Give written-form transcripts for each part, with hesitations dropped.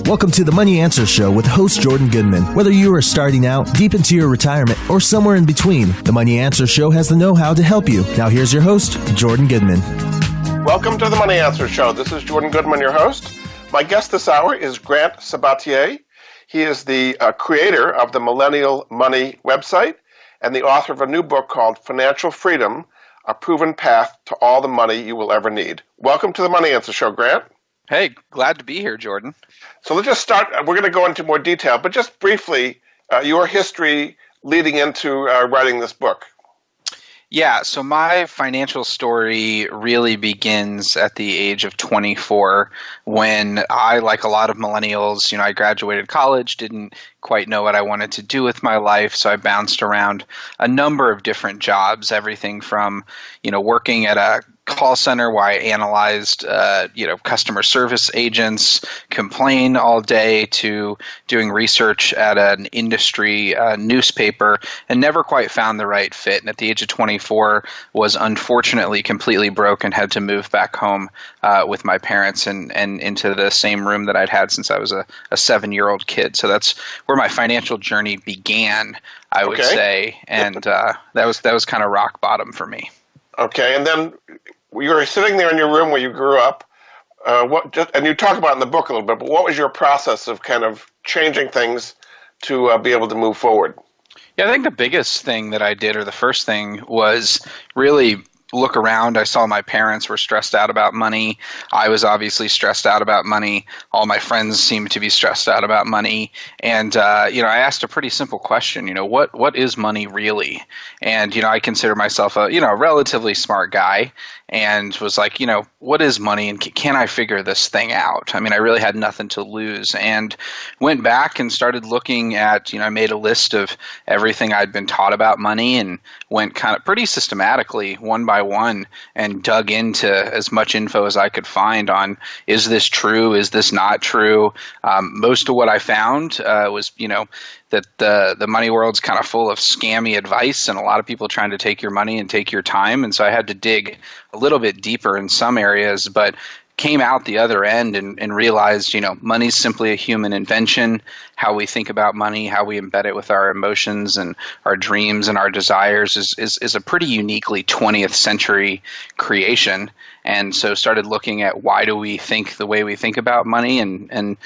Welcome to the Money Answer Show with host Jordan Goodman. Whether you are starting out, deep into your retirement, or somewhere in between, the Money Answer Show has the know-how to help you. Now here's your host, Jordan Goodman. Welcome to the Money Answer Show. This is Jordan Goodman, your host. My guest this hour is Grant Sabatier. He is the creator of the Millennial Money website and the author of a new book called Financial Freedom, A Proven Path to All the Money You Will Ever Need. Welcome to the Money Answer Show, Grant. Hey, glad to be here, Jordan. So let's just start. We're going to go into more detail, but just briefly, your history leading into writing this book. Yeah, so my financial story really begins at the age of 24 when I, like a lot of millennials, I graduated college, didn't quite know what I wanted to do with my life, so I bounced around a number of different jobs, everything from, working at a call center where I analyzed, customer service agents complain all day to doing research at an industry newspaper and never quite found the right fit. And at the age of 24 was unfortunately completely broke and had to move back home with my parents and into the same room that I'd had since I was a 7-year-old kid. So that's where my financial journey began, I would say. And that was kind of rock bottom for me. Okay, and then you were sitting there in your room where you grew up, and you talk about it in the book a little bit, but what was your process of kind of changing things to be able to move forward? Yeah, I think the biggest thing that I did, or the first thing, was really look around. I saw my parents were stressed out about money. I was obviously stressed out about money. All my friends seemed to be stressed out about money. And, I asked a pretty simple question, what is money really? And, I consider myself a relatively smart guy and was like, what is money and can I figure this thing out? I mean, I really had nothing to lose and went back and started looking at, I made a list of everything I'd been taught about money and went kind of pretty systematically one by one and dug into as much info as I could find on, is this true? Is this not true? Most of what I found was, that the money world's kind of full of scammy advice and a lot of people trying to take your money and take your time. And so I had to dig a little bit deeper in some areas, but came out the other end and realized, money's simply a human invention. How we think about money, how we embed it with our emotions and our dreams and our desires is a pretty uniquely 20th century creation. And so started looking at why do we think the way we think about money and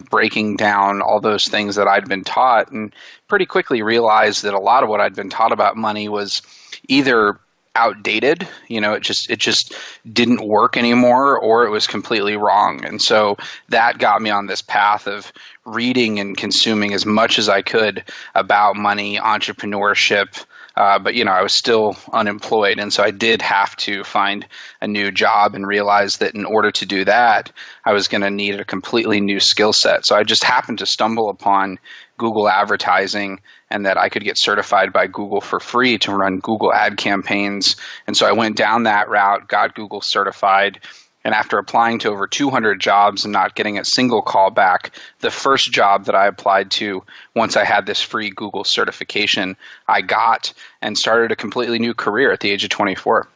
breaking down all those things that I'd been taught, and pretty quickly realized that a lot of what I'd been taught about money was either outdated, it just didn't work anymore, or it was completely wrong. And so that got me on this path of reading and consuming as much as I could about money, entrepreneurship. But I was still unemployed. And so I did have to find a new job and realize that in order to do that, I was going to need a completely new skill set. So I just happened to stumble upon Google advertising and that I could get certified by Google for free to run Google ad campaigns. And so I went down that route, got Google certified. And after applying to over 200 jobs and not getting a single call back, the first job that I applied to once I had this free Google certification, I got and started a completely new career at the age of 24.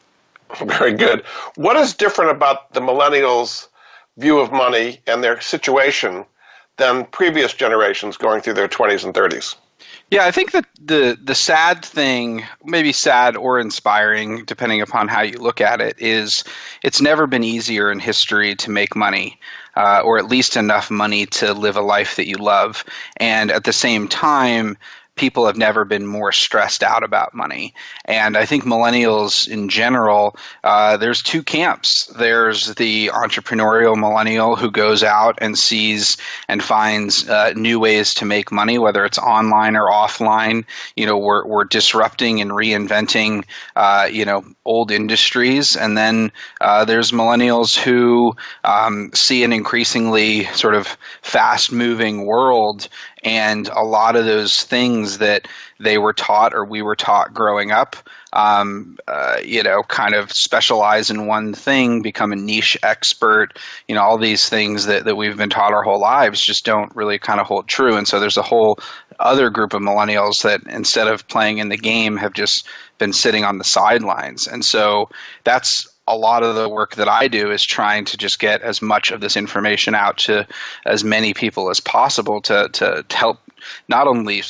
Very good. What is different about the millennials' view of money and their situation than previous generations going through their 20s and 30s? Yeah, I think that the sad thing, maybe sad or inspiring, depending upon how you look at it, is it's never been easier in history to make money, or at least enough money to live a life that you love. And at the same time, people have never been more stressed out about money. And I think millennials in general, there's two camps. There's the entrepreneurial millennial who goes out and sees and finds new ways to make money, whether it's online or offline. We're disrupting and reinventing, old industries. And then there's millennials who see an increasingly sort of fast-moving world, and a lot of those things that they were taught or we were taught growing up, kind of specialize in one thing, become a niche expert. All these things that we've been taught our whole lives just don't really kind of hold true. And so there's a whole other group of millennials that instead of playing in the game have just been sitting on the sidelines. And so that's a lot of the work that I do is trying to just get as much of this information out to as many people as possible to help not only,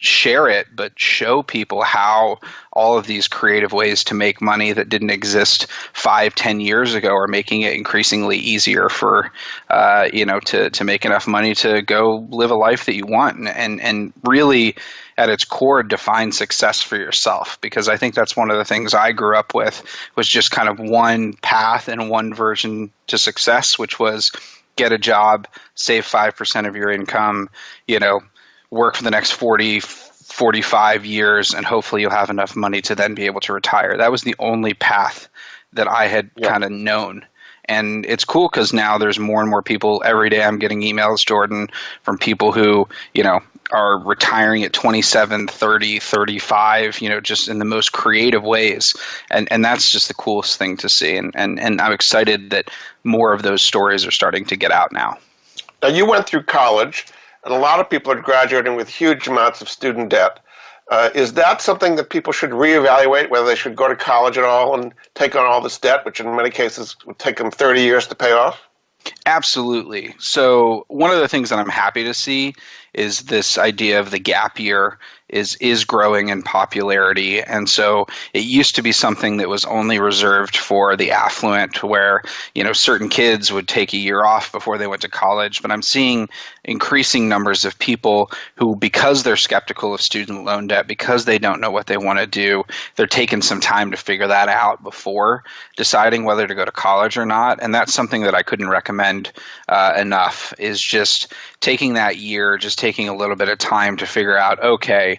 share it, but show people how all of these creative ways to make money that didn't exist 5-10 years ago are making it increasingly easier for, to make enough money to go live a life that you want and really at its core define success for yourself. Because I think that's one of the things I grew up with was just kind of one path and one version to success, which was get a job, save 5% of your income, work for the next 45 years, and hopefully you'll have enough money to then be able to retire. That was the only path that I had kind of known. And it's cool because now there's more and more people. Every day I'm getting emails, Jordan, from people who, are retiring at 27, 30, 35, just in the most creative ways. And that's just the coolest thing to see. And I'm excited that more of those stories are starting to get out now. Now, you went through college, and a lot of people are graduating with huge amounts of student debt. Is that something that people should reevaluate, whether they should go to college at all and take on all this debt, which in many cases would take them 30 years to pay off? Absolutely. So one of the things that I'm happy to see is this idea of the gap year is growing in popularity. And so it used to be something that was only reserved for the affluent, where, certain kids would take a year off before they went to college. But I'm seeing increasing numbers of people who, because they're skeptical of student loan debt, because they don't know what they want to do, they're taking some time to figure that out before deciding whether to go to college or not. And that's something that I couldn't recommend enough, is just taking that year, just taking a little bit of time to figure out, okay,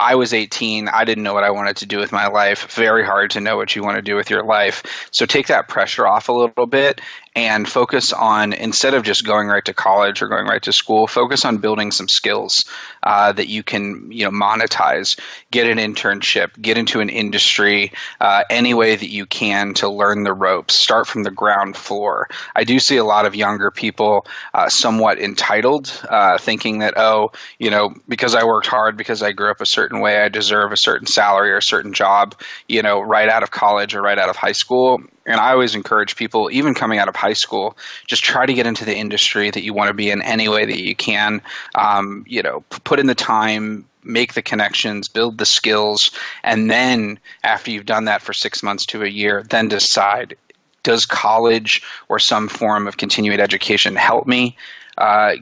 I was 18. I didn't know what I wanted to do with my life. Very hard to know what you want to do with your life. So take that pressure off a little bit and focus on, instead of just going right to college or going right to school, focus on building some skills that you can, monetize. Get an internship, get into an industry, any way that you can to learn the ropes. Start from the ground floor. I do see a lot of younger people somewhat entitled, thinking that, because I worked hard, because I grew up a certain way, I deserve a certain salary or a certain job, right out of college or right out of high school. And I always encourage people, even coming out of high school, just try to get into the industry that you want to be in any way that you can. Put in the time, make the connections, build the skills, and then after you've done that for 6 months to a year, then decide, does college or some form of continuing education help me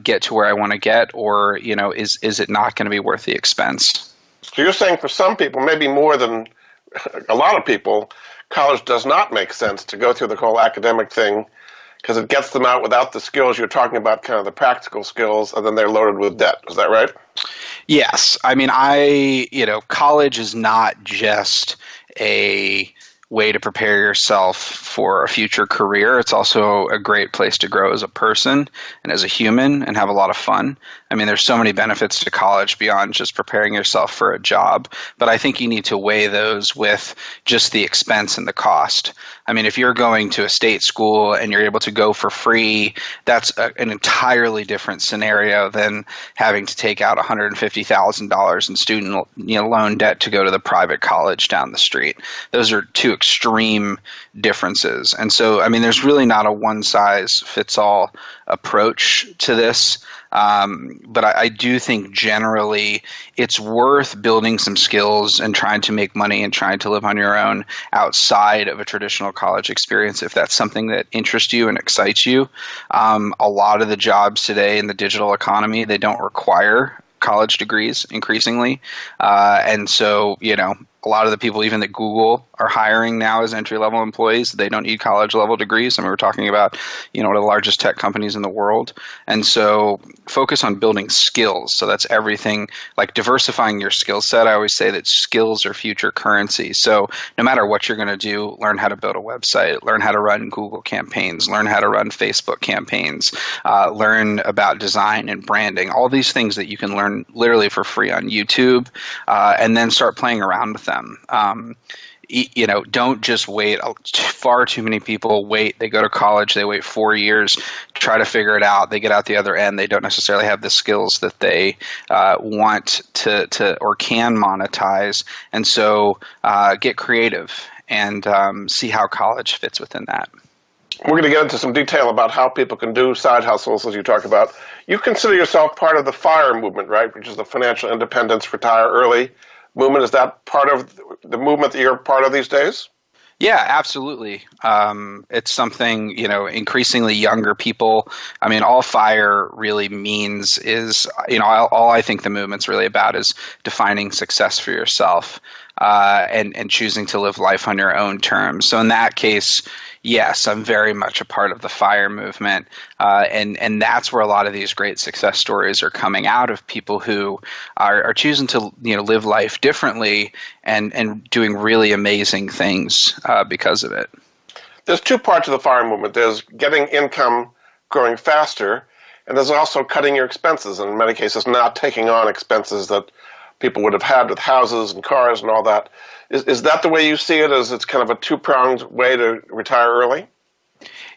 get to where I want to get, or is it not going to be worth the expense? So you're saying for some people, maybe more than a lot of people, college does not make sense to go through the whole academic thing because it gets them out without the skills you're talking about, kind of the practical skills, and then they're loaded with debt. Is that right? Yes. I mean, college is not just a way to prepare yourself for a future career. It's also a great place to grow as a person and as a human and have a lot of fun. I mean, there's so many benefits to college beyond just preparing yourself for a job, but I think you need to weigh those with just the expense and the cost. I mean, if you're going to a state school and you're able to go for free, that's an entirely different scenario than having to take out $150,000 in student loan debt to go to the private college down the street. Those are two extreme differences. And so, I mean, there's really not a one-size-fits-all approach to this. But I do think generally it's worth building some skills and trying to make money and trying to live on your own outside of a traditional college experience if that's something that interests you and excites you. A lot of the jobs today in the digital economy, they don't require college degrees increasingly. And so, a lot of the people even that Google are hiring now as entry-level employees, they don't need college-level degrees. I mean, we're talking about, one of the largest tech companies in the world. And so focus on building skills. So that's everything, like diversifying your skill set. I always say that skills are future currency. So no matter what you're going to do, learn how to build a website, learn how to run Google campaigns, learn how to run Facebook campaigns, learn about design and branding, all these things that you can learn literally for free on YouTube, and then start playing around with them. Don't just wait. Far too many people wait. They go to college, they wait 4 years, try to figure it out. They get out the other end. They don't necessarily have the skills that they want to or can monetize. And so get creative and see how college fits within that. We're going to get into some detail about how people can do side hustles, as you talk about. You consider yourself part of the FIRE movement, right, which is the Financial Independence Retire Early movement. Is that part of the movement that you're part of these days? Yeah, absolutely. It's something, increasingly younger people. I mean, all FIRE really means is, all I think the movement's really about is defining success for yourself and choosing to live life on your own terms. So in that case, yes, I'm very much a part of the FIRE movement, and that's where a lot of these great success stories are coming out of people who are choosing to live life differently and doing really amazing things because of it. There's two parts of the FIRE movement. There's getting income growing faster, and there's also cutting your expenses, and in many cases not taking on expenses that people would have had with houses and cars and all that. Is that the way you see it, as it's kind of a two-pronged way to retire early?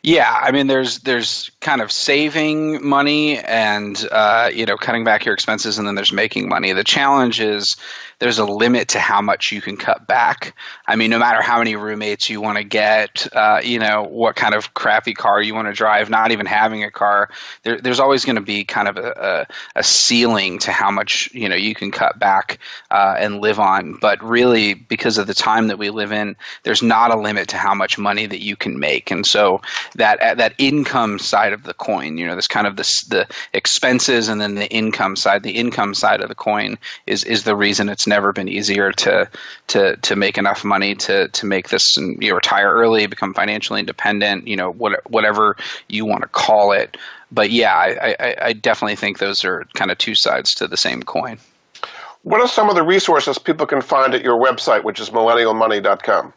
Yeah, I mean, there's kind of saving money and cutting back your expenses, and then there's making money. The challenge is there's a limit to how much you can cut back. I mean, no matter how many roommates you want to get, what kind of crappy car you want to drive, not even having a car, there's always going to be kind of a ceiling to how much you can cut back and live on. But really, because of the time that we live in, there's not a limit to how much money that you can make, and so that income side of the coin, this kind of the expenses and then the income side. The income side of the coin is the reason it's never been easier to make enough money to make this and retire early, become financially independent, whatever you want to call it. But yeah, I definitely think those are kind of two sides to the same coin. What are some of the resources people can find at your website, which is millennialmoney.com?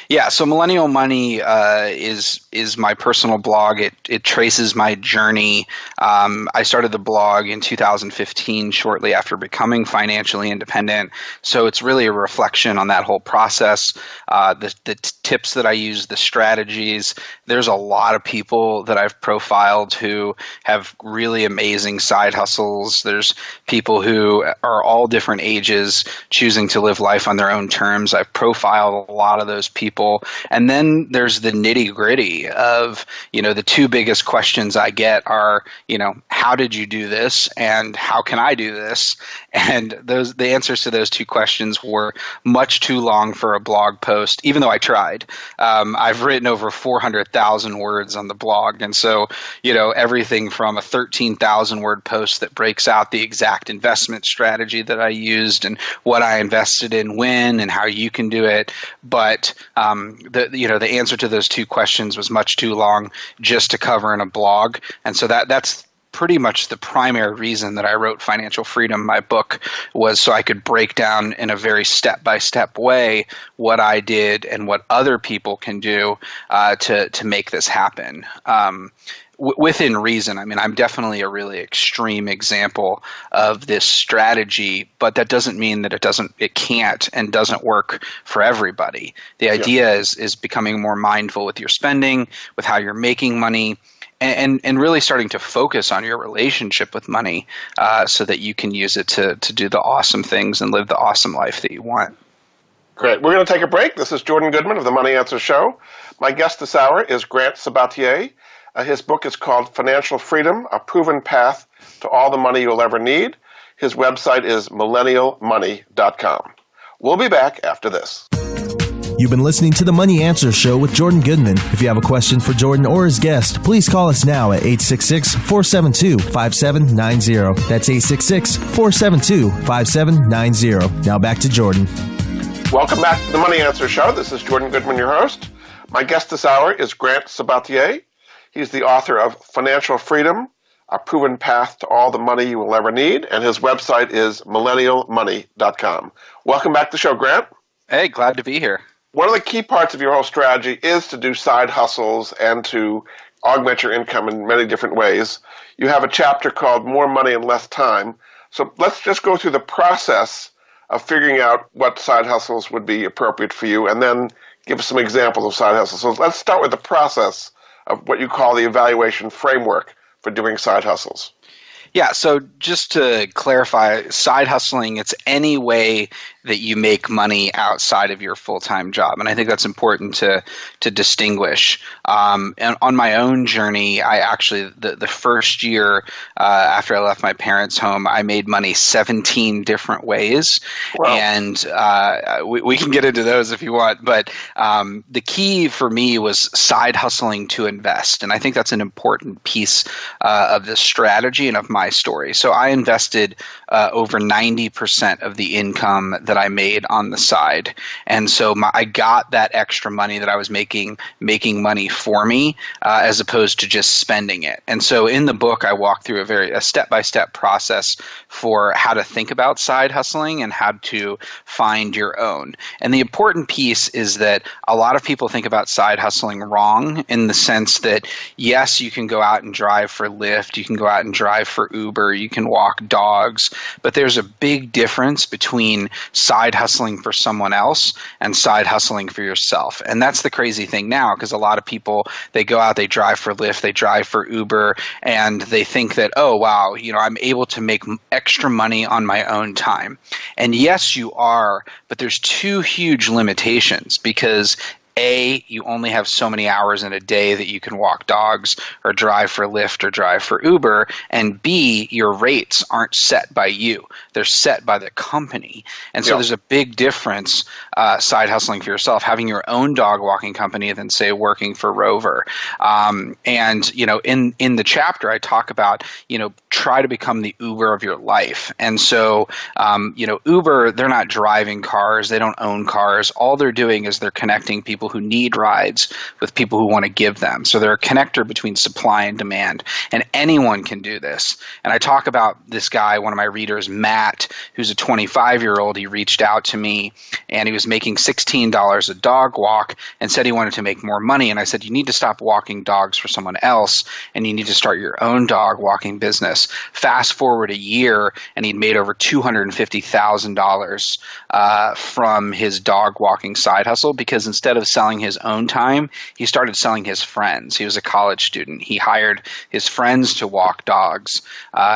Yeah, so Millennial Money is my personal blog. It traces my journey. I started the blog in 2015, shortly after becoming financially independent. So it's really a reflection on that whole process, the tips that I use, the strategies. There's a lot of people that I've profiled who have really amazing side hustles. There's people who are all different ages choosing to live life on their own terms. I've profiled a lot of those people. And then there's the nitty gritty of, the two biggest questions I get are, how did you do this and how can I do this? And the answers to those two questions were much too long for a blog post, even though I tried. I've written over 400,000 words on the blog. And so, everything from a 13,000 word post that breaks out the exact investment strategy that I used and what I invested in when and how you can do it. But the answer to those two questions was much too long just to cover in a blog. And so that's pretty much the primary reason that I wrote Financial Freedom, my book, was so I could break down in a very step-by-step way what I did and what other people can do to make this happen. Within reason. I mean, I'm definitely a really extreme example of this strategy, but that doesn't mean that it can't and doesn't work for everybody. The idea is becoming more mindful with your spending, with how you're making money, and really starting to focus on your relationship with money so that you can use it to do the awesome things and live the awesome life that you want. Great. We're going to take a break. This is Jordan Goodman of the Money Answer Show. My guest this hour is Grant Sabatier. His book is called Financial Freedom, A Proven Path to All the Money You'll Ever Need. His website is millennialmoney.com. We'll be back after this. You've been listening to The Money Answer Show with Jordan Goodman. If you have a question for Jordan or his guest, please call us now at 866-472-5790. That's 866-472-5790. Now back to Jordan. Welcome back to The Money Answer Show. This is Jordan Goodman, your host. My guest this hour is Grant Sabatier. He's the author of Financial Freedom, A Proven Path to All the Money You Will Ever Need, and his website is millennialmoney.com. Welcome back to the show, Grant. Hey, glad to be here. One of the key parts of your whole strategy is to do side hustles and to augment your income in many different ways. You have a chapter called More Money in Less Time. So let's just go through the process of figuring out what side hustles would be appropriate for you, and then give us some examples of side hustles. So let's start with the process of what you call the evaluation framework for doing side hustles. Yeah, so just to clarify, side hustling, it's any way that you make money outside of your full-time job. And I think that's important to distinguish. And on my own journey, I actually, the first year after I left my parents' home, I made money 17 different ways. Wow. And we can get into those if you want. But the key for me was side hustling to invest. And I think that's an important piece of the strategy and of my story. So I invested over 90% of the income that I made on the side. And so I got that extra money that I was making money for me as opposed to just spending it. And so in the book, I walk through a step-by-step process for how to think about side hustling and how to find your own. And the important piece is that a lot of people think about side hustling wrong, in the sense that, yes, you can go out and drive for Lyft, you can go out and drive for Uber, you can walk dogs, but there's a big difference between side hustling for someone else and side hustling for yourself. And that's the crazy thing now, because a lot of people, they go out, they drive for Lyft, they drive for Uber, and they think that, oh, wow, I'm able to make extra money on my own time. And yes, you are, but there's two huge limitations, because A, you only have so many hours in a day that you can walk dogs or drive for Lyft or drive for Uber, and B, your rates aren't set by you. They're set by the company. And so there's a big difference side hustling for yourself, having your own dog walking company than, say, working for Rover. And in the chapter, I talk about, try to become the Uber of your life. And so, Uber, they're not driving cars. They don't own cars. All they're doing is they're connecting people who need rides with people who want to give them. So they're a connector between supply and demand, and anyone can do this. And I talk about this guy, one of my readers, Matt, who's a 25-year-old. He reached out to me, and he was making $16 a dog walk and said he wanted to make more money. And I said, you need to stop walking dogs for someone else, and you need to start your own dog walking business. Fast forward a year, and he'd made over $250,000 from his dog walking side hustle, because instead of selling his own time, he started selling his friends. He was a college student. He hired his friends to walk dogs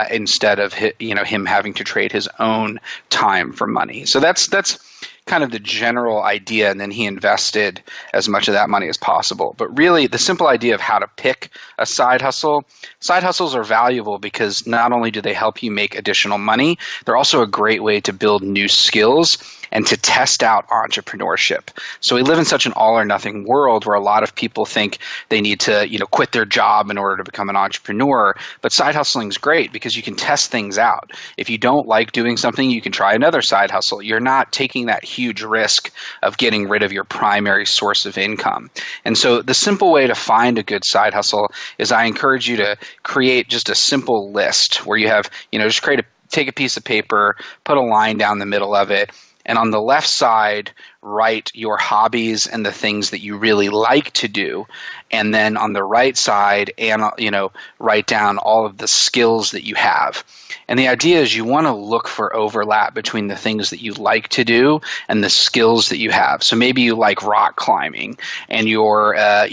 instead of him having to trade his own time for money. So that's kind of the general idea, and then he invested as much of that money as possible. But really, the simple idea of how to pick a side hustles are valuable because not only do they help you make additional money, they're also a great way to build new skills and to test out entrepreneurship. So we live in such an all or nothing world where a lot of people think they need to, quit their job in order to become an entrepreneur. But side hustling is great because you can test things out. If you don't like doing something, you can try another side hustle. You're not taking that huge risk of getting rid of your primary source of income. And so the simple way to find a good side hustle is I encourage you to create just a simple list where you have, take a piece of paper, put a line down the middle of it, and on the left side, write your hobbies and the things that you really like to do. And then on the right side, write down all of the skills that you have. And the idea is you want to look for overlap between the things that you like to do and the skills that you have. So maybe you like rock climbing and you're a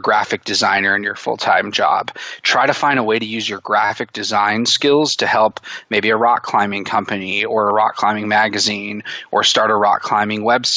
graphic designer in your full-time job. Try to find a way to use your graphic design skills to help maybe a rock climbing company or a rock climbing magazine or start a rock climbing website.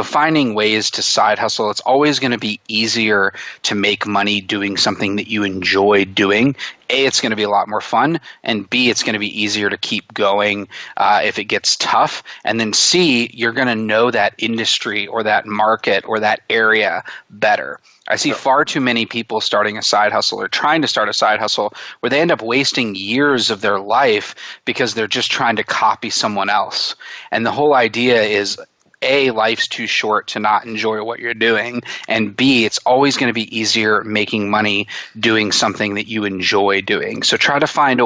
Finding ways to side hustle. It's always going to be easier to make money doing something that you enjoy doing. A, it's going to be a lot more fun, and B, it's going to be easier to keep going if it gets tough. And then C, you're going to know that industry or that market or that area better. I see far too many people starting a side hustle or trying to start a side hustle where they end up wasting years of their life because they're just trying to copy someone else. And the whole idea is, A, life's too short to not enjoy what you're doing, and B, it's always going to be easier making money doing something that you enjoy doing. So try to find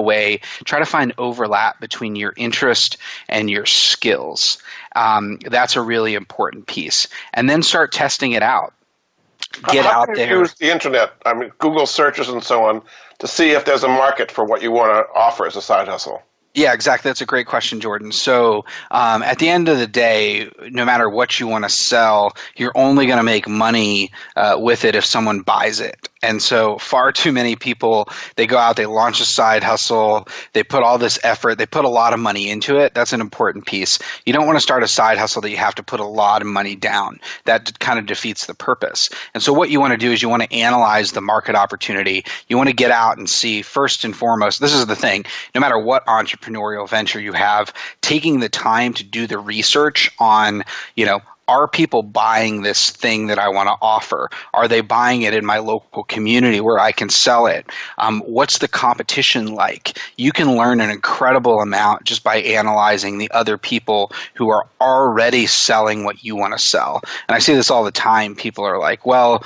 overlap between your interest and your skills. That's a really important piece. And then start testing it out. Get out there. How do you use the internet, Google searches and so on, to see if there's a market for what you want to offer as a side hustle? Yeah, exactly. That's a great question, Jordan. So at the end of the day, no matter what you want to sell, you're only going to make money with it if someone buys it. And so far too many people, they go out, they launch a side hustle, they put all this effort, they put a lot of money into it. That's an important piece. You don't want to start a side hustle that you have to put a lot of money down. That kind of defeats the purpose. And so what you want to do is you want to analyze the market opportunity. You want to get out and see, first and foremost, this is the thing, no matter what entrepreneurial venture you have, taking the time to do the research on, are people buying this thing that I want to offer? Are they buying it in my local community where I can sell it? What's the competition like? You can learn an incredible amount just by analyzing the other people who are already selling what you want to sell. And I say this all the time. People are like, well,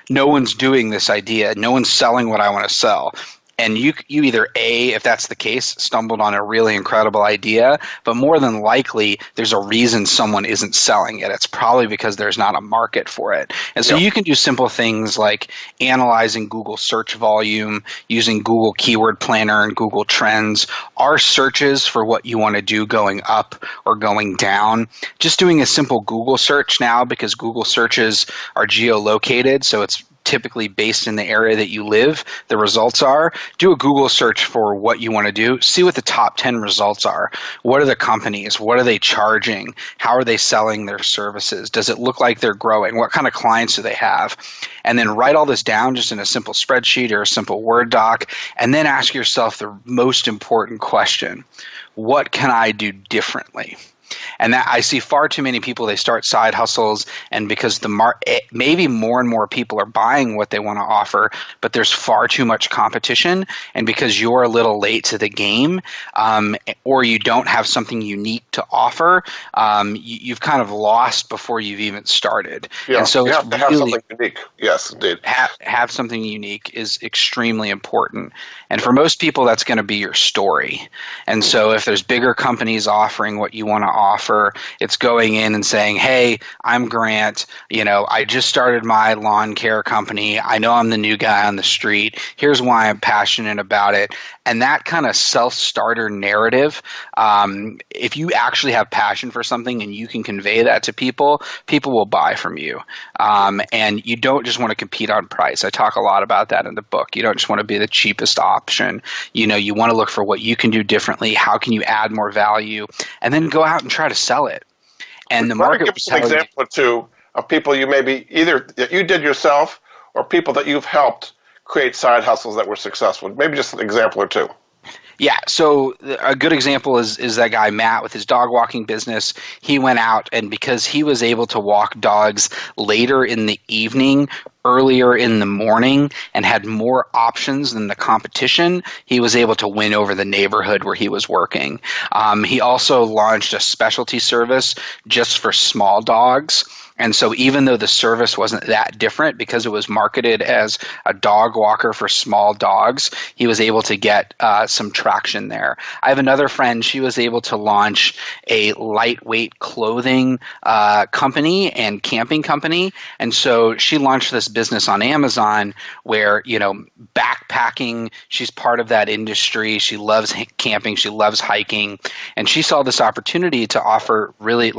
no one's doing this idea. No one's selling what I want to sell. And you either A, if that's the case, stumbled on a really incredible idea, but more than likely, there's a reason someone isn't selling it. It's probably because there's not a market for it. And so you can do simple things like analyzing Google search volume, using Google Keyword Planner and Google Trends. Are searches for what you want to do going up or going down? Just doing a simple Google search now, because Google searches are geolocated, so it's typically based in the area that you live, the results are. Do a Google search for what you want to do. See what the top 10 results are. What are the companies? What are they charging? How are they selling their services? Does it look like they're growing? What kind of clients do they have? And then write all this down just in a simple spreadsheet or a simple Word doc, and then ask yourself the most important question. What can I do differently? And that I see far too many people, they start side hustles, and because maybe more and more people are buying what they want to offer, but there's far too much competition, and because you're a little late to the game, or you don't have something unique to offer, you've kind of lost before you've even started. Yeah, and so you it's have to have something unique. Yes, indeed. Have something unique is extremely important. And for most people, that's going to be your story. And so if there's bigger companies offering what you want to offer, it's going in and saying, hey, I'm Grant. I just started my lawn care company. I know I'm the new guy on the street. Here's why I'm passionate about it. And that kind of self-starter narrative, if you actually have passion for something and you can convey that to people, people will buy from you. And you don't just want to compete on price. I talk a lot about that in the book. You don't just want to be the cheapest option. You want to look for what you can do differently. How can you add more value? And then go out and try to sell it. And the market give us an example or two of people you maybe either that you did yourself or people that you've helped create side hustles that were successful. Maybe just an example or two. Yeah, so a good example is that guy Matt with his dog walking business. He went out, and because he was able to walk dogs later in the evening, earlier in the morning, and had more options than the competition, he was able to win over the neighborhood where he was working. He also launched a specialty service just for small dogs. And so even though the service wasn't that different, because it was marketed as a dog walker for small dogs, he was able to get some traction there. I have another friend, she was able to launch a lightweight clothing company and camping company. And so she launched this business on Amazon where, backpacking, she's part of that industry. She loves camping. She loves hiking. And she saw this opportunity to offer really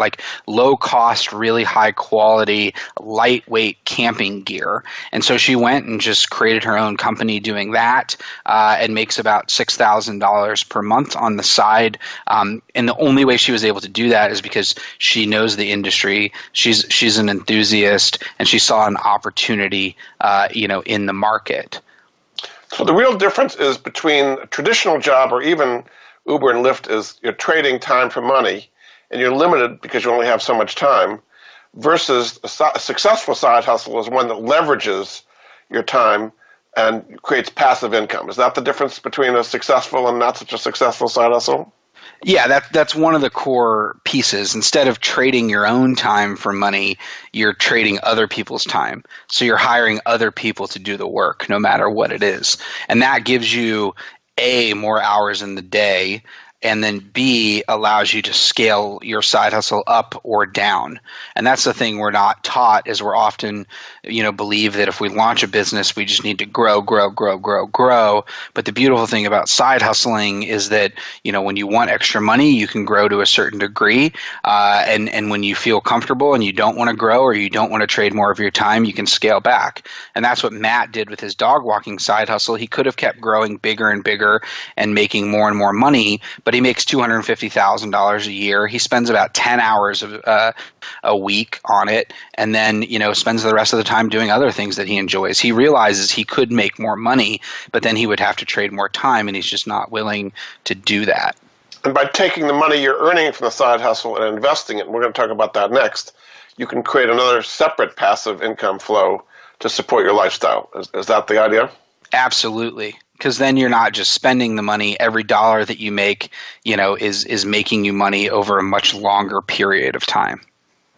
low cost, really high quality, lightweight camping gear. And so she went and just created her own company doing that and makes about $6,000 per month on the side. And the only way she was able to do that is because she knows the industry. She's an enthusiast, and she saw an opportunity, in the market. So the real difference is between a traditional job, or even Uber and Lyft, is you're trading time for money, and you're limited because you only have so much time, versus a successful side hustle is one that leverages your time and creates passive income. Is that the difference between a successful and not such a successful side hustle? Yeah, that's one of the core pieces. Instead of trading your own time for money, you're trading other people's time. So you're hiring other people to do the work, no matter what it is. And that gives you, A, more hours in the day, and then B, allows you to scale your side hustle up or down. And that's the thing we're not taught, is we're often, believe that if we launch a business, we just need to grow. But the beautiful thing about side hustling is that, when you want extra money, you can grow to a certain degree. And when you feel comfortable and you don't want to grow, or you don't want to trade more of your time, you can scale back. And that's what Matt did with his dog walking side hustle. He could have kept growing bigger and bigger and making more and more money, but he makes $250,000 a year. He spends about 10 hours a week on it, and then spends the rest of the time doing other things that he enjoys. He realizes he could make more money, but then he would have to trade more time, and he's just not willing to do that. And by taking the money you're earning from the side hustle and investing it, and we're going to talk about that next, you can create another separate passive income flow to support your lifestyle. Is that the idea? Absolutely. Because then you're not just spending the money. Every dollar that you make, is making you money over a much longer period of time.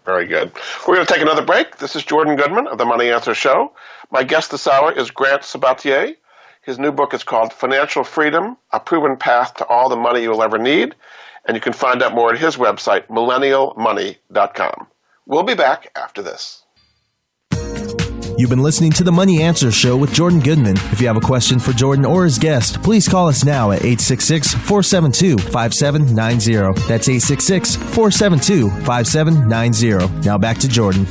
Very good. We're going to take another break. This is Jordan Goodman of the Money Answer Show. My guest this hour is Grant Sabatier. His new book is called Financial Freedom, A Proven Path to All the Money You'll Ever Need. And you can find out more at his website, millennialmoney.com. We'll be back after this. You've been listening to the Money Answer Show with Jordan Goodman. If you have a question for Jordan or his guest, please call us now at 866-472-5790. That's 866-472-5790. Now back to Jordan.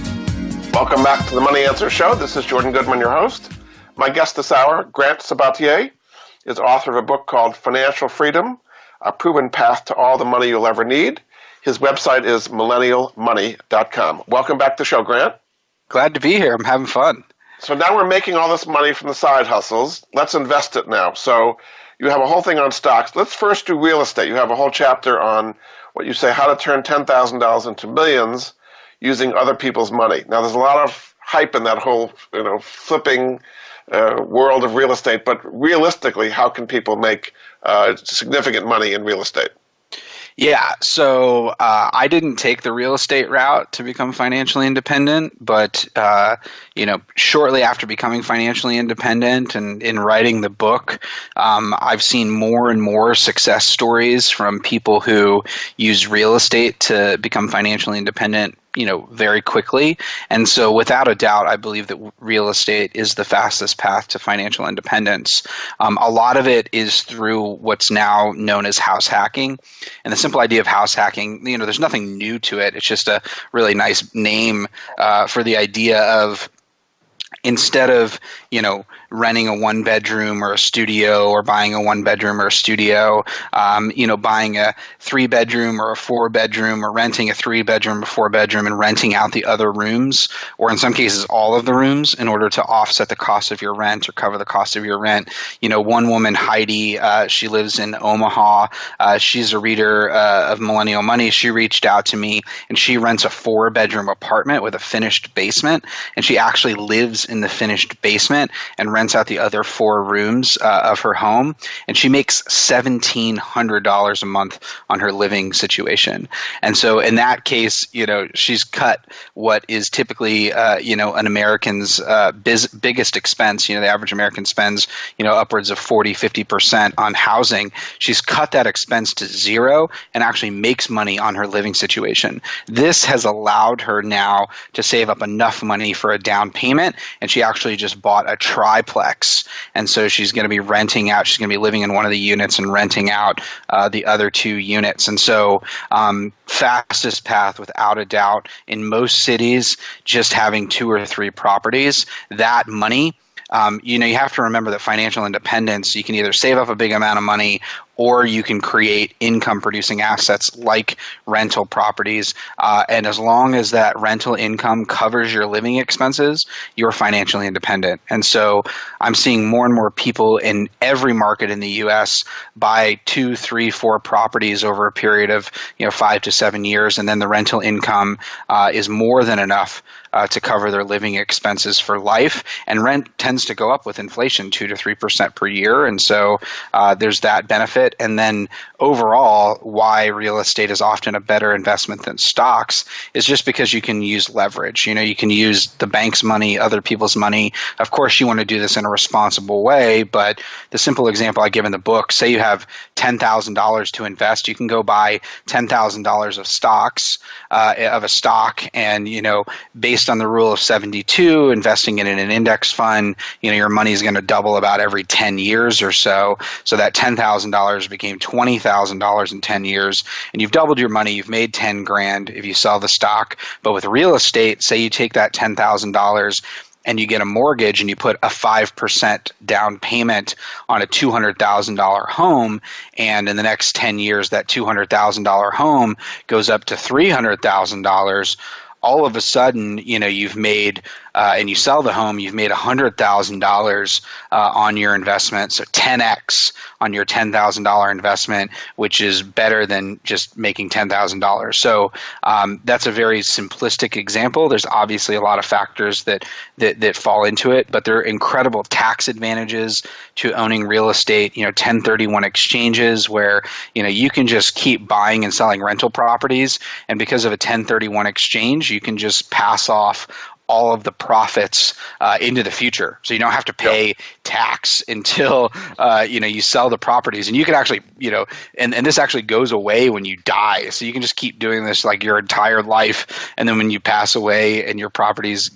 Welcome back to the Money Answer Show. This is Jordan Goodman, your host. My guest this hour, Grant Sabatier, is author of a book called Financial Freedom, A Proven Path to All the Money You'll Ever Need. His website is millennialmoney.com. Welcome back to the show, Grant. Glad to be here. I'm having fun. So now we're making all this money from the side hustles. Let's invest it now. So you have a whole thing on stocks. Let's first do real estate. You have a whole chapter on what you say, how to turn $10,000 into millions using other people's money. Now there's a lot of hype in that whole, flipping world of real estate. But realistically, how can people make significant money in real estate? Yeah, so I didn't take the real estate route to become financially independent, but shortly after becoming financially independent and in writing the book, I've seen more and more success stories from people who use real estate to become financially independent very quickly. And so without a doubt, I believe that real estate is the fastest path to financial independence. A lot of it is through what's now known as house hacking. And the simple idea of house hacking, there's nothing new to it. It's just a really nice name for the idea of, instead of, renting a one bedroom or a studio, or buying a one bedroom or a studio, buying a 3-bedroom or a 4-bedroom, or renting a 3-bedroom or 4-bedroom and renting out the other rooms, or in some cases all of the rooms, in order to offset the cost of your rent or cover the cost of your rent. One woman, Heidi, she lives in Omaha. She's a reader of Millennial Money. She reached out to me, and she rents a 4-bedroom apartment with a finished basement, and she actually lives in the finished basement and rents out the other 4 rooms of her home, and she makes $1,700 a month on her living situation. And so in that case, she's cut what is typically, an American's biggest expense. The average American spends, upwards of 40-50% on housing. She's cut that expense to zero and actually makes money on her living situation. This has allowed her now to save up enough money for a down payment, and she actually just bought a triplex. And so she's going to be renting out, she's going to be living in one of the units and renting out the other 2 units. And so fastest path, without a doubt, in most cities, just having 2 or 3 properties. That money, you have to remember that financial independence, you can either save up a big amount of money, or you can create income-producing assets like rental properties. And as long as that rental income covers your living expenses, you're financially independent. And so I'm seeing more and more people in every market in the U.S. buy 2, 3, 4 properties over a period of 5 to 7 years, and then the rental income is more than enough to cover their living expenses for life. And rent tends to go up with inflation, 2 to 3% per year. And so there's that benefit. it. And then overall, why real estate is often a better investment than stocks is just because you can use leverage. You can use the bank's money, other people's money. Of course, you want to do this in a responsible way, but the simple example I give in the book, say you have $10,000 to invest, you can go buy $10,000 of stocks, of a stock, and, based on the rule of 72, investing it in an index fund, your money is going to double about every 10 years or so. So that $10,000 became $20,000 in 10 years, and you've doubled your money. You've made 10 grand if you sell the stock. But with real estate, say you take that $10,000 and you get a mortgage and you put a 5% down payment on a $200,000 home, and in the next 10 years that $200,000 home goes up to $300,000, all of a sudden, you've made, and you sell the home, you've made $100,000 on your investment, so 10x on your $10,000 investment, which is better than just making $10,000. So that's a very simplistic example. There's obviously a lot of factors that fall into it, but there are incredible tax advantages to owning real estate. 1031 exchanges where you can just keep buying and selling rental properties, and because of a 1031 exchange, you can just pass off all of the profits into the future. So you don't have to pay tax until you sell the properties, and you can actually and this actually goes away when you die. So you can just keep doing this like your entire life, and then when you pass away and your properties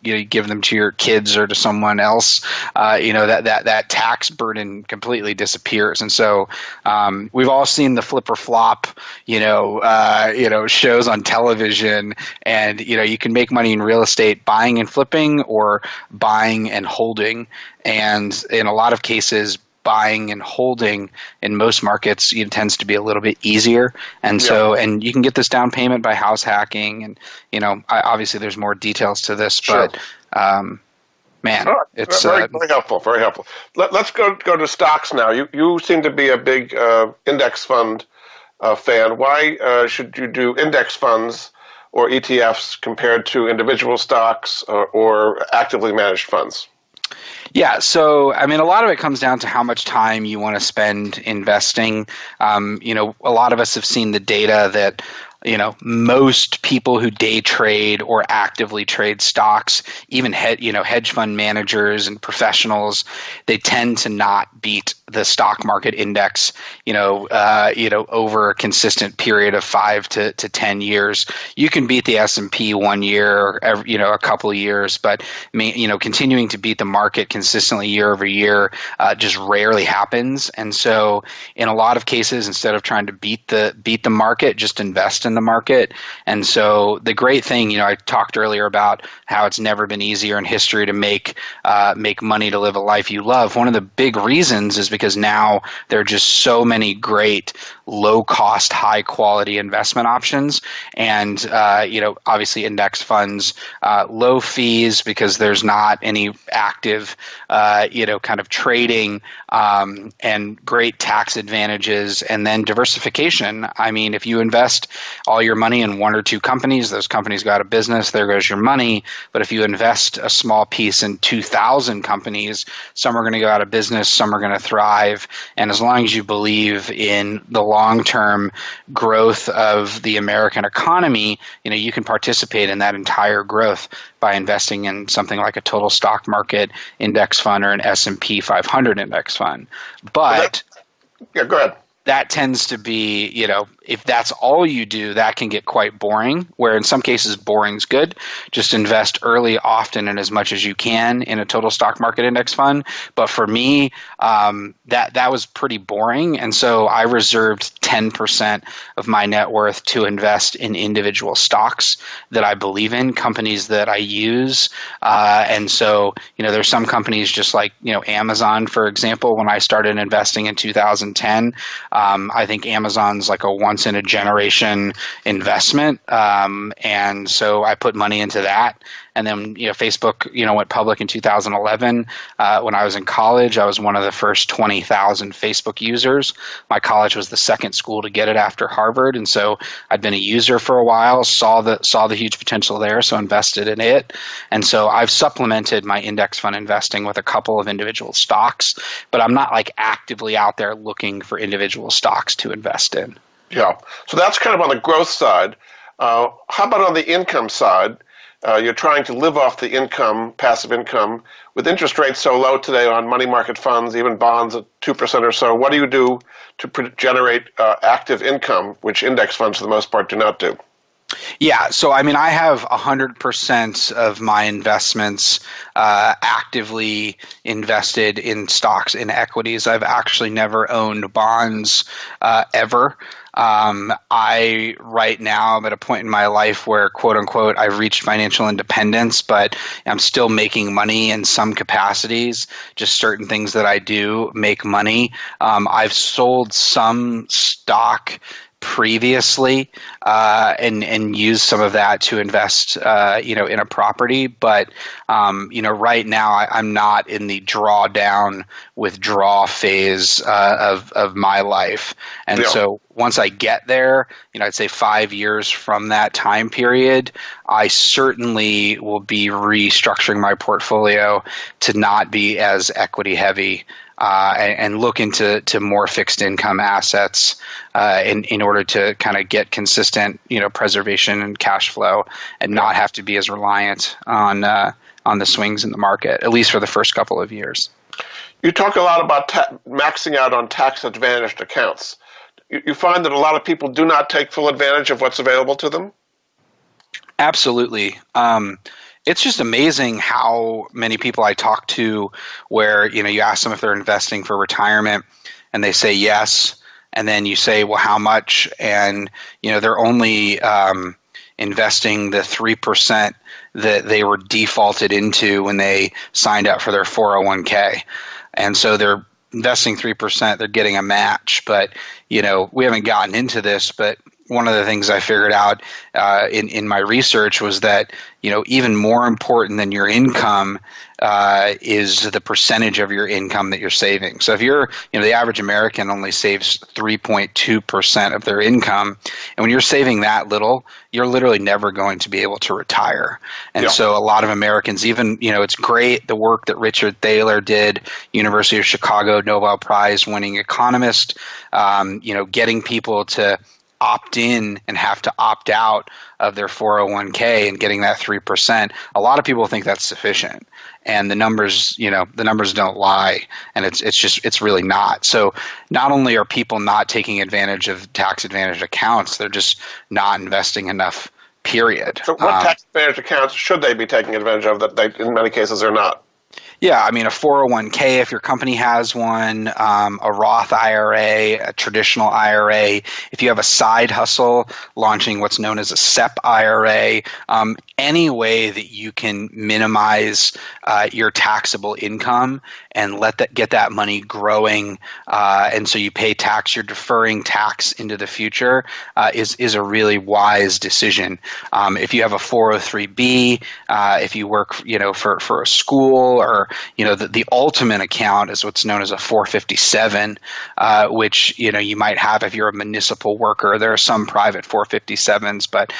you give them to your kids or to someone else, that tax burden completely disappears. And so we've all seen the flip or flop, shows on television, and you can make money in real estate buying and flipping or buying and holding. And in a lot of cases, buying and holding in most markets tends to be a little bit easier, and and you can get this down payment by house hacking, and obviously there's more details to this, sure. But it's very helpful. Very helpful. Let's go to stocks now. You seem to be a big index fund fan. Why should you do index funds or ETFs compared to individual stocks or actively managed funds? Yeah, so a lot of it comes down to how much time you want to spend investing. A lot of us have seen the data that most people who day trade or actively trade stocks, even hedge fund managers and professionals, they tend to not beat the stock market index, over a consistent period of 5 to 10 years. You can beat the S&P 1 year, a couple of years, but continuing to beat the market consistently year over year just rarely happens. And so, in a lot of cases, instead of trying to beat the market, just invest in the market. And so, the great thing, I talked earlier about how it's never been easier in history to make money to live a life you love. One of the big reasons is because now there are just so many great low-cost, high-quality investment options, and obviously index funds, low fees because there's not any active, kind of trading, and great tax advantages, and then diversification. If you invest all your money in one or two companies, those companies go out of business, there goes your money. But if you invest a small piece in 2,000 companies, some are going to go out of business, some are going to thrive. And as long as you believe in the long-term growth of the American economy, you can participate in that entire growth by investing in something like a total stock market index fund or an S&P 500 index fund. But go ahead. That tends to be, if that's all you do, that can get quite boring, where in some cases boring's good. Just invest early, often, and as much as you can in a total stock market index fund. But for me, that was pretty boring. And so I reserved 10% of my net worth to invest in individual stocks that I believe in, companies that I use. And so, there's some companies just like, Amazon, for example. When I started investing in 2010, I think Amazon's like a once in a generation investment. And so I put money into that. And then, Facebook, went public in 2011. When I was in college, I was one of the first 20,000 Facebook users. My college was the second school to get it after Harvard. And so I'd been a user for a while, saw the huge potential there, so invested in it. And so I've supplemented my index fund investing with a couple of individual stocks, but I'm not like actively out there looking for individual stocks to invest in. Yeah. So that's kind of on the growth side. How about on the income side? You're trying to live off the income, passive income, with interest rates so low today on money market funds, even bonds at 2% or so. What do you do to generate active income, which index funds for the most part do not do? Yeah, so I have 100% of my investments actively invested in stocks and equities. I've actually never owned bonds ever. Right now, I'm at a point in my life where, quote unquote, I've reached financial independence, but I'm still making money in some capacities. Just certain things that I do make money. I've sold some stock previously and use some of that to invest in a property, but right now I'm not in the drawdown withdraw phase of my life. And so once I get there, I'd say 5 years from that time period, I certainly will be restructuring my portfolio to not be as equity heavy and look into more fixed income assets in order to kind of get consistent, preservation and cash flow, and not have to be as reliant on the swings in the market, at least for the first couple of years. You talk a lot about maxing out on tax-advantaged accounts. You find that a lot of people do not take full advantage of what's available to them? Absolutely. It's just amazing how many people I talk to where, you ask them if they're investing for retirement and they say yes. And then you say, well, how much? And, they're only investing the 3% that they were defaulted into when they signed up for their 401k. And so they're investing 3%, they're getting a match. But, we haven't gotten into this, but one of the things I figured out in my research was that, even more important than your income is the percentage of your income that you're saving. So if you're, the average American only saves 3.2% of their income, and when you're saving that little, you're literally never going to be able to retire. And so a lot of Americans, even, it's great the work that Richard Thaler did, University of Chicago Nobel Prize winning economist, getting people to opt in and have to opt out of their 401k and getting that 3%. A lot of people think that's sufficient, and the numbers don't lie, and it's really not. So not only are people not taking advantage of tax advantage accounts, they're just not investing enough, period. So what tax advantage accounts should they be taking advantage of that they in many cases are not? Yeah, a 401k if your company has one, a Roth IRA, a traditional IRA. If you have a side hustle, launching what's known as a SEP IRA, any way that you can minimize your taxable income and get that money growing, and so you pay tax, you're deferring tax into the future, is a really wise decision. If you have a 403b, if you work for a school, or the ultimate account is what's known as a 457, which you might have if you're a municipal worker. There are some private 457s, but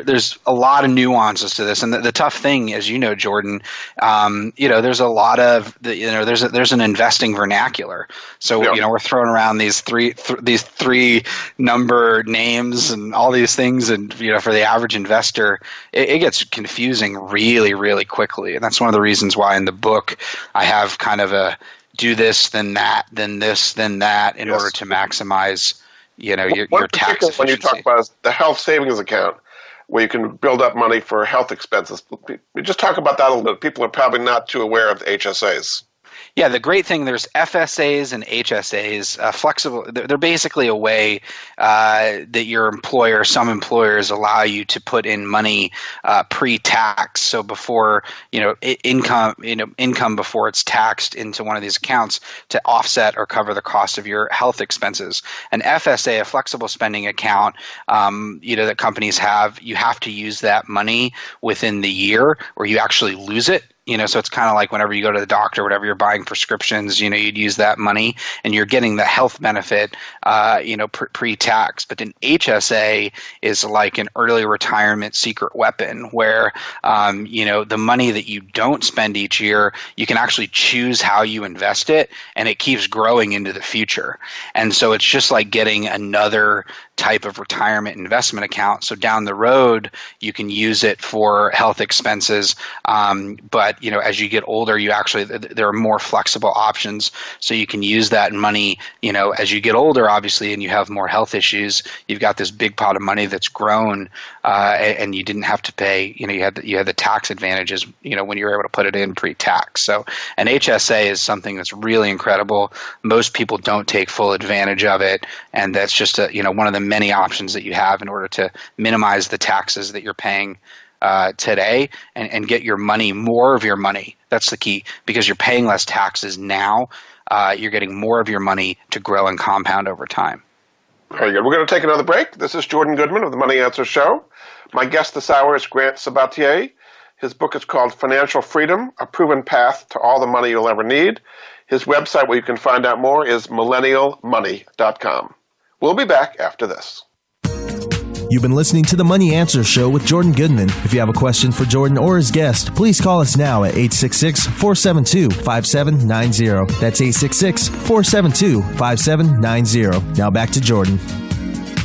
there's a lot of nuances to this. And the tough thing, as you know, Jordan, there's a lot of there's an investing vernacular. So we're throwing around these three number names and all these things, and for the average investor, it gets confusing really, really quickly. And that's one of the reasons why in the book I have kind of a do this, then that, then this, then that, in order to maximize your tax efficiency. When you talk about the health savings account, where you can build up money for health expenses, we just talk about that a little bit. People are probably not too aware of the HSAs. Yeah, the great thing, there's FSAs and HSAs, flexible. They're basically a way that your employer, some employers allow you to put in money pre-tax. So before, income before it's taxed into one of these accounts to offset or cover the cost of your health expenses. An FSA, a flexible spending account, that companies have, you have to use that money within the year or you actually lose it. So it's kind of like whenever you go to the doctor, whatever you're buying prescriptions, you'd use that money and you're getting the health benefit, pre-tax. But an HSA is like an early retirement secret weapon where, the money that you don't spend each year, you can actually choose how you invest it and it keeps growing into the future. And so it's just like getting another type of retirement investment account. So down the road, you can use it for health expenses. But as you get older, there are more flexible options. So you can use that money, as you get older, obviously, and you have more health issues, you've got this big pot of money that's grown, and you didn't have to pay, you had the tax advantages, when you were able to put it in pre-tax. So an HSA is something that's really incredible. Most people don't take full advantage of it. And that's just one of the many options that you have in order to minimize the taxes that you're paying today and get more of your money. That's the key, because you're paying less taxes now. You're getting more of your money to grow and compound over time. Very good. We're going to take another break. This is Jordan Goodman of the Money Answer Show. My guest this hour is Grant Sabatier. His book is called Financial Freedom, A Proven Path to All the Money You'll Ever Need. His website where you can find out more is millennialmoney.com. We'll be back after this. You've been listening to the Money Answer Show with Jordan Goodman. If you have a question for Jordan or his guest, please call us now at 866-472-5790. That's 866-472-5790. Now back to Jordan.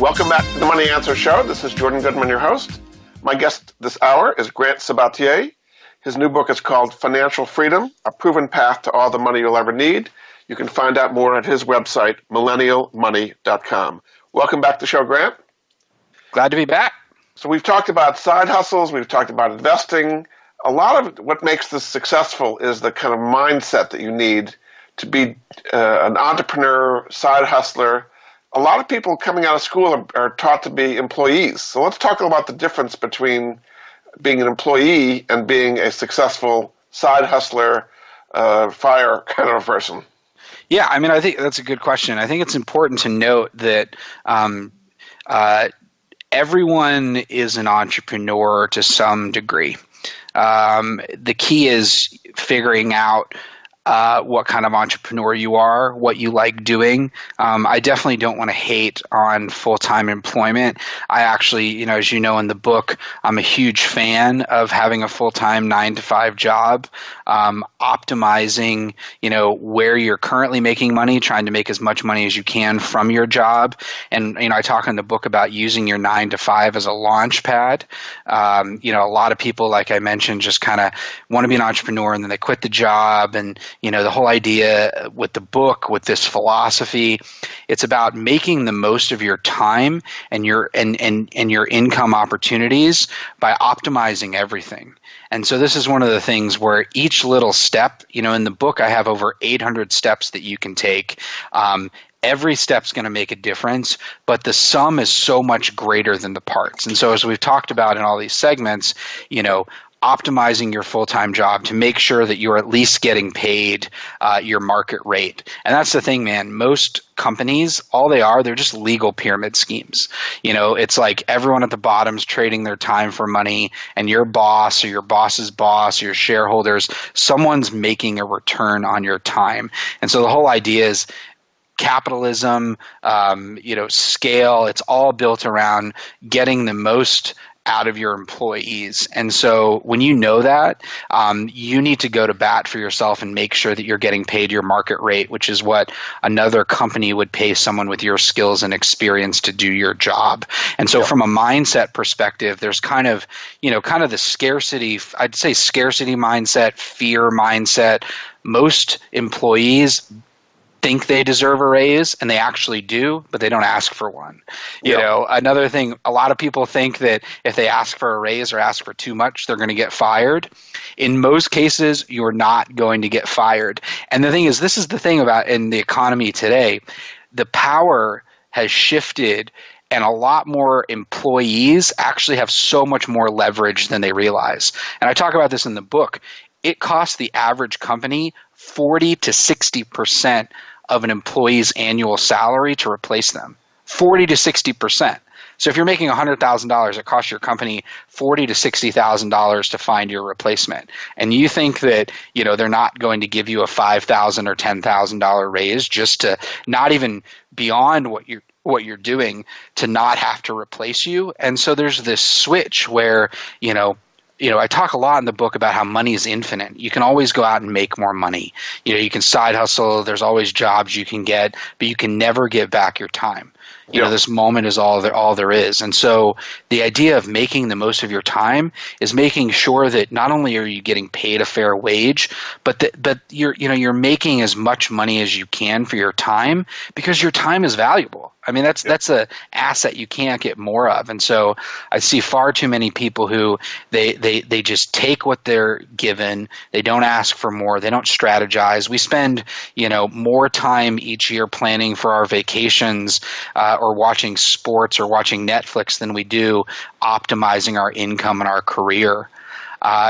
Welcome back to the Money Answer Show. This is Jordan Goodman, your host. My guest this hour is Grant Sabatier. His new book is called Financial Freedom, A Proven Path to All the Money You'll Ever Need. You can find out more at his website, millennialmoney.com. Welcome back to the show, Grant. Glad to be back. So we've talked about side hustles. We've talked about investing. A lot of what makes this successful is the kind of mindset that you need to be an entrepreneur, side hustler. A lot of people coming out of school are taught to be employees. So let's talk about the difference between being an employee and being a successful side hustler, fire kind of a person. Yeah, I think that's a good question. I think it's important to note that everyone is an entrepreneur to some degree. The key is figuring out what kind of entrepreneur you are, what you like doing. I definitely don't want to hate on full-time employment. I actually, as you know in the book, I'm a huge fan of having a full-time 9-to-5 job, optimizing, where you're currently making money, trying to make as much money as you can from your job. And, I talk in the book about using your 9-to-5 as a launch pad. A lot of people, like I mentioned, just kind of want to be an entrepreneur and then they quit the job. And, the whole idea with the book, with this philosophy, it's about making the most of your time and your your income opportunities by optimizing everything. And so this is one of the things where each little step, in the book, I have over 800 steps that you can take. Every step's going to make a difference, but the sum is so much greater than the parts. And so as we've talked about in all these segments, optimizing your full-time job to make sure that you're at least getting paid your market rate. And that's the thing, man. Most companies, they're just legal pyramid schemes. It's like everyone at the bottom's trading their time for money, and your boss or your boss's boss, your shareholders, someone's making a return on your time. And so the whole idea is capitalism, scale, it's all built around getting the most out of your employees. And so when you know that, you need to go to bat for yourself and make sure that you're getting paid your market rate, which is what another company would pay someone with your skills and experience to do your job. And so from a mindset perspective, there's kind of the scarcity, I'd say scarcity mindset, fear mindset. Most employees think they deserve a raise, and they actually do, but they don't ask for one. You know, another thing, a lot of people think that if they ask for a raise or ask for too much, they're going to get fired. In most cases, you're not going to get fired. And the thing is, this is the thing about in the economy today, the power has shifted, and a lot more employees actually have so much more leverage than they realize. And I talk about this in the book. It costs the average company 40 to 60% of an employee's annual salary to replace them. 40 to 60%. So if you're making $100,000, it costs your company $40,000 to $60,000 to find your replacement. And you think that, you know, they're not going to give you a $5,000 or $10,000 raise just to not even beyond what you're doing to not have to replace you. And so there's this switch where, you know, I talk a lot in the book about how money is infinite. You can always go out and make more money. You know, you can side hustle. There's always jobs you can get, but you can never get back your time. You know, this moment is all there is. And so the idea of making the most of your time is making sure that not only are you getting paid a fair wage, but you're making as much money as you can for your time, because your time is valuable. I mean, that's a asset you can't get more of. And so I see far too many people who they just take what they're given. They don't ask for more. They don't strategize. We spend, you know, more time each year planning for our vacations or watching sports or watching Netflix than we do optimizing our income and our career.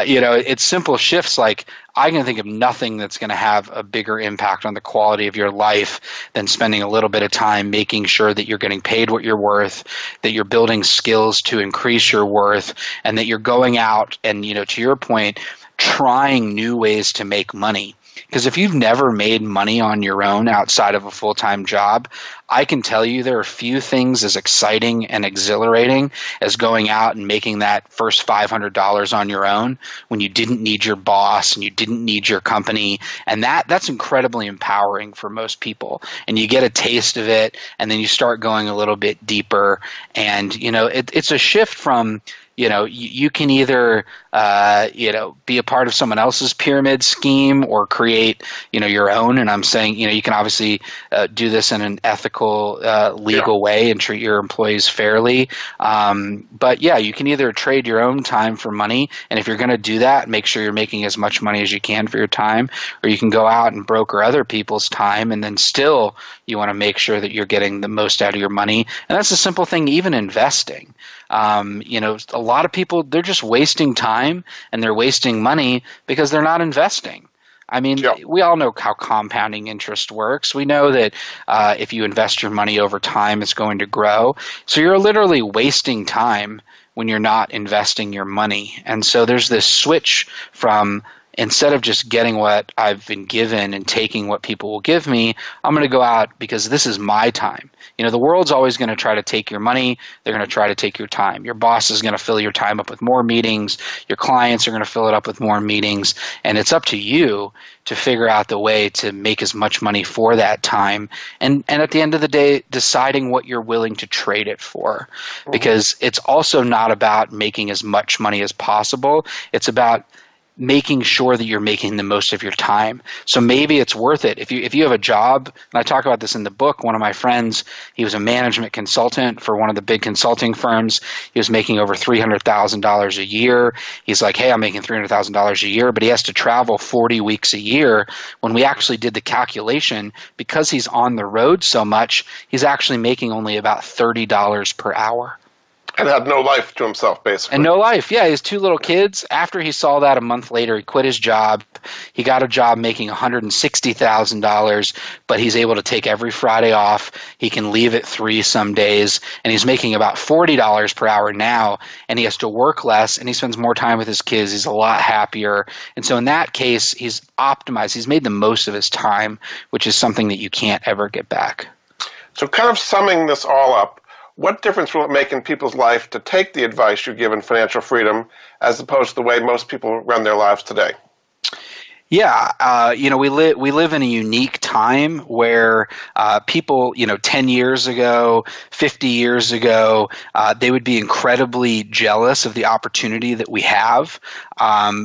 You know, it's simple shifts like I can think of nothing that's going to have a bigger impact on the quality of your life than spending a little bit of time making sure that you're getting paid what you're worth, that you're building skills to increase your worth, and that you're going out and, you know, to your point, trying new ways to make money. Because if you've never made money on your own outside of a full-time job, I can tell you there are few things as exciting and exhilarating as going out and making that first $500 on your own when you didn't need your boss and you didn't need your company. And that's incredibly empowering for most people. And you get a taste of it, and then you start going a little bit deeper. And, you know, it's a shift from, you know, you can either, be a part of someone else's pyramid scheme or create, you know, your own. And I'm saying, you know, you can obviously do this in an ethical, legal way and treat your employees fairly. But yeah, you can either trade your own time for money. And if you're going to do that, make sure you're making as much money as you can for your time, or you can go out and broker other people's time. And then still you want to make sure that you're getting the most out of your money. And that's a simple thing, even investing. You know, a lot of people, they're just wasting time and they're wasting money because they're not investing. I mean, we all know how compounding interest works. We know that if you invest your money over time, it's going to grow. So you're literally wasting time when you're not investing your money. And so there's this switch from, instead of just getting what I've been given and taking what people will give me, I'm going to go out because this is my time. You know, the world's always going to try to take your money. They're going to try to take your time. Your boss is going to fill your time up with more meetings. Your clients are going to fill it up with more meetings. And it's up to you to figure out the way to make as much money for that time. And at the end of the day, deciding what you're willing to trade it for. Because it's also not about making as much money as possible. It's about making sure that you're making the most of your time. So maybe it's worth it. If you have a job, and I talk about this in the book, one of my friends, he was a management consultant for one of the big consulting firms. He was making over $300,000 a year. He's like, hey, I'm making $300,000 a year, but he has to travel 40 weeks a year. When we actually did the calculation, because he's on the road so much, he's actually making only about $30 per hour. And had no life to himself, basically. And no life. Yeah, he has two little kids. After he saw that a month later, he quit his job. He got a job making $160,000, but he's able to take every Friday off. He can leave at 3 some days, and he's making about $40 per hour now, and he has to work less, and he spends more time with his kids. He's a lot happier. And so in that case, he's optimized. He's made the most of his time, which is something that you can't ever get back. So kind of summing this all up, what difference will it make in people's life to take the advice you give in Financial Freedom as opposed to the way most people run their lives today? Yeah, we live in a unique time where people, 10 years ago, 50 years ago, they would be incredibly jealous of the opportunity that we have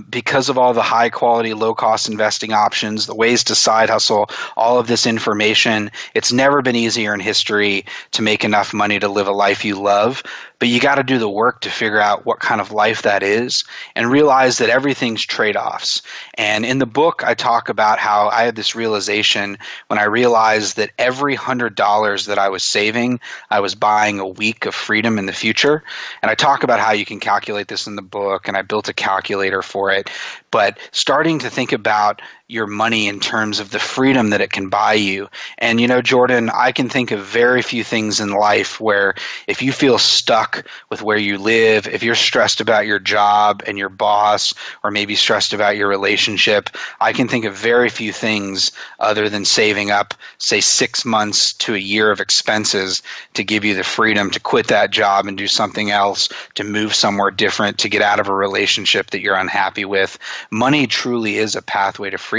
because of all the high quality, low cost investing options, the ways to side hustle, all of this information. It's never been easier in history to make enough money to live a life you love. But you got to do the work to figure out what kind of life that is and realize that everything's trade-offs. And in the book, I talk about how I had this realization when I realized that every $100 that I was saving, I was buying a week of freedom in the future. And I talk about how you can calculate this in the book, and I built a calculator for it. But starting to think about your money in terms of the freedom that it can buy you. And, Jordan, I can think of very few things in life where if you feel stuck with where you live, if you're stressed about your job and your boss, or maybe stressed about your relationship, I can think of very few things other than saving up, say, 6 months to a year of expenses to give you the freedom to quit that job and do something else, to move somewhere different, to get out of a relationship that you're unhappy with. Money truly is a pathway to freedom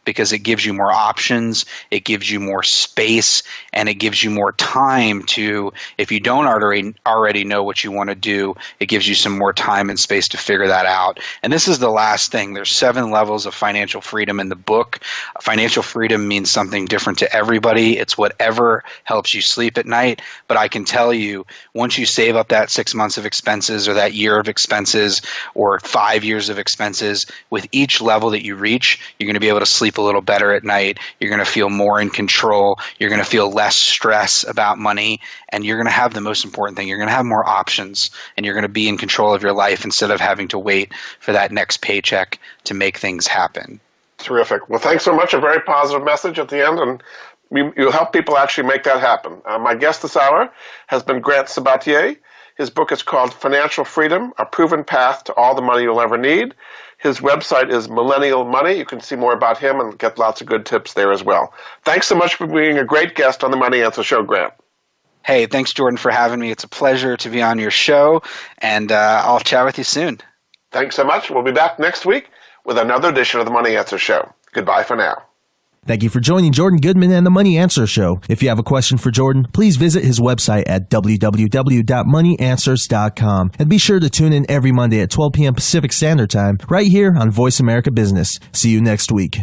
because it gives you more options, it gives you more space, and it gives you more time to, if you don't already know what you want to do, it gives you some more time and space to figure that out. And this is the last thing. There's 7 levels of financial freedom in the book. Financial freedom means something different to everybody. It's whatever helps you sleep at night. But I can tell you, once you save up that 6 months of expenses or that year of expenses or 5 years of expenses, with each level that you reach, you're going to be able to sleep a little better at night. You're going to feel more in control. You're going to feel less stress about money. And you're going to have the most important thing. You're going to have more options, and you're going to be in control of your life instead of having to wait for that next paycheck to make things happen. Terrific. Well, thanks so much. A very positive message at the end, and you help people actually make that happen. My guest this hour has been Grant Sabatier. His book is called Financial Freedom, A Proven Path to All the Money You'll Ever Need. His website is Millennial Money. You can see more about him and get lots of good tips there as well. Thanks so much for being a great guest on the Money Answer Show, Grant. Hey, thanks, Jordan, for having me. It's a pleasure to be on your show, and I'll chat with you soon. Thanks so much. We'll be back next week with another edition of the Money Answer Show. Goodbye for now. Thank you for joining Jordan Goodman and the Money Answer Show. If you have a question for Jordan, please visit his website at www.moneyanswers.com. And be sure to tune in every Monday at 12 p.m. Pacific Standard Time right here on Voice America Business. See you next week.